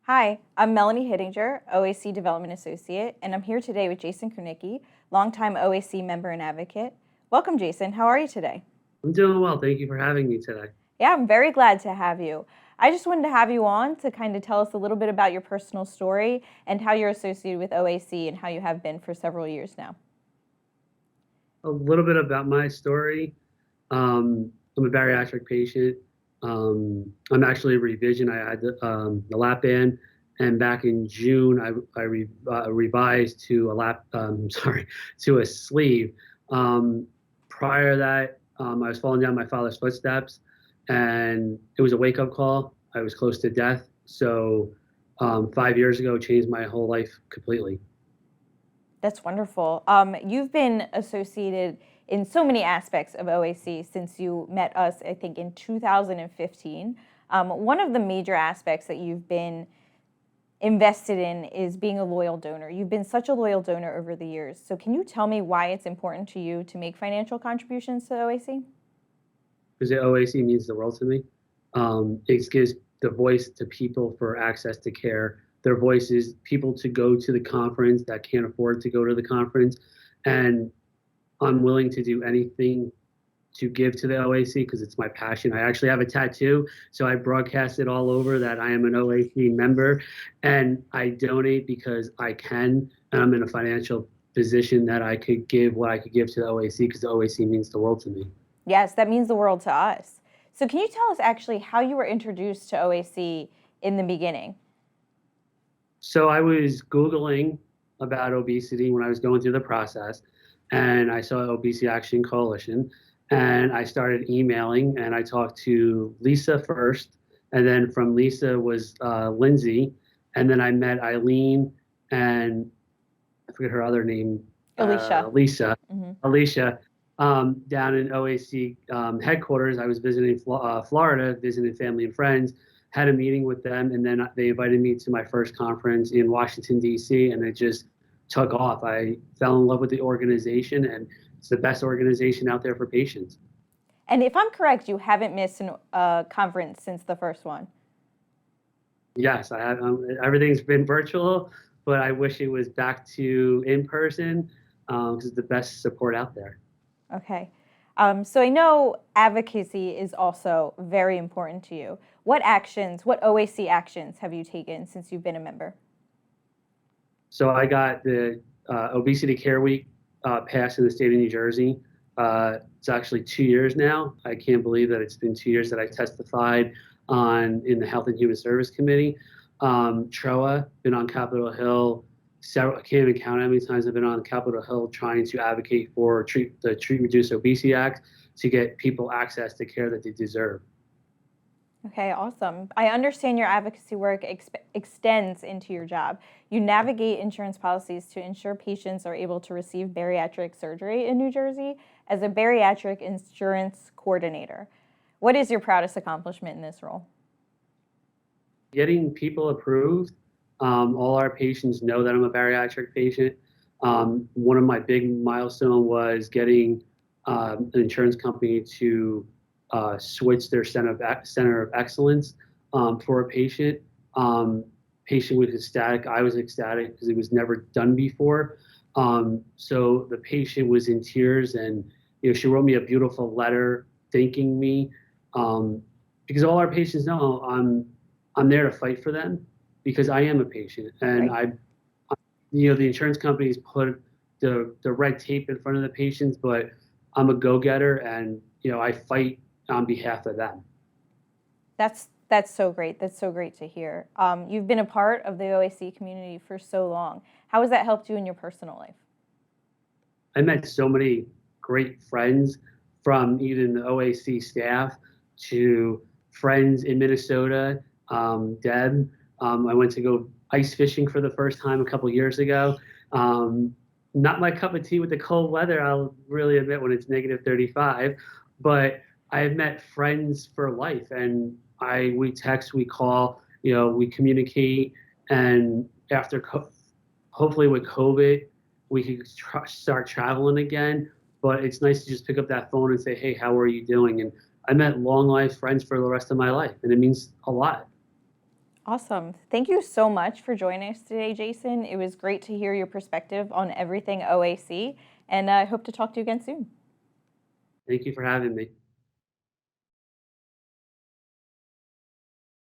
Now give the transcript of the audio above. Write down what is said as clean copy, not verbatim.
Hi, I'm Melanie Hittinger, OAC Development Associate, and I'm here today with Jason Krynicki, longtime OAC Member and Advocate. Welcome, Jason. How are you today? I'm doing well. Thank you for having me today. Yeah, I'm very glad to have you. I just wanted to have you on to kind of tell us a little bit about your personal story and how you're associated with OAC and how you have been for several years now. A little bit about my story. I'm a bariatric patient. I'm actually a revision. I had the lap band, and back in June, I revised to a sorry, to a sleeve. Prior to that, I was falling down my father's footsteps, and it was a wake-up call. I was close to death. So 5 years ago, changed my whole life completely. That's wonderful. You've been associated in so many aspects of OAC since you met us, I think, in 2015. One of the major aspects that you've been invested in is being a loyal donor. You've been such a loyal donor over the years. So can you tell me why it's important to you to make financial contributions to OAC? Because the OAC means the world to me. It gives the voice to people for access to care. Their voice is people to go to the conference that can't afford to go to the conference. And I'm willing to do anything to give to the OAC because it's my passion. I actually have a tattoo, so I broadcast it all over that I am an OAC member, and I donate because I can, and I'm in a financial position that I could give what I could give to the OAC because the OAC means the world to me. Yes, that means the world to us. So can you tell us actually how you were introduced to OAC in the beginning? So I was Googling about obesity when I was going through the process, and I saw Obesity Action Coalition, and I started emailing, and I talked to Lisa first, and then from Lisa was Lindsay, and then I met Eileen, and I forget her other name, Alicia. Lisa, Hmm. Alicia, down in OAC headquarters. I was visiting Florida, visiting family and friends, had a meeting with them, and then they invited me to my first conference in Washington, D.C., and it just took off. I fell in love with the organization, and it's the best organization out there for patients. And if I'm correct, you haven't missed a conference since the first one. Yes, I have. Everything's been virtual, but I wish it was back to in person because it's the best support out there. Okay. So I know advocacy is also very important to you. What OAC actions have you taken since you've been a member? So I got the Obesity Care Week passed in the state of New Jersey. It's actually 2 years now. I can't believe that it's been 2 years that I testified on in the Health and Human Service Committee. TROA, been on Capitol Hill several. I can't even count how many times I've been on Capitol Hill trying to advocate for the Treat Reduce Obesity Act to get people access to care that they deserve. Okay, awesome. I understand your advocacy work extends into your job. You navigate insurance policies to ensure patients are able to receive bariatric surgery in New Jersey as a bariatric insurance coordinator. What is your proudest accomplishment in this role? Getting people approved. All our patients know that I'm a bariatric patient. One of my big milestone was getting an insurance company to switch their center of excellence for a patient. Patient was ecstatic. I was ecstatic because it was never done before. So the patient was in tears, and she wrote me a beautiful letter thanking me because all our patients know I'm there to fight for them because I am a patient, and Right. the insurance companies put the red tape in front of the patients, but I'm a go-getter, and I fight on behalf of them. That's so great. That's so great to hear. You've been a part of the OAC community for so long. How has that helped you in your personal life? I met so many great friends from even the OAC staff to friends in Minnesota. Deb, I went to go ice fishing for the first time a couple years ago. Um, Not my cup of tea with the cold weather, I'll really admit, when it's negative 35, but I have met friends for life, and we text, we call, we communicate, and hopefully with COVID, we could start traveling again. But it's nice to just pick up that phone and say, "Hey, how are you doing?" And I met long life friends for the rest of my life, and it means a lot. Awesome. Thank you so much for joining us today, Jason. It was great to hear your perspective on everything OAC, and I hope to talk to you again soon. Thank you for having me.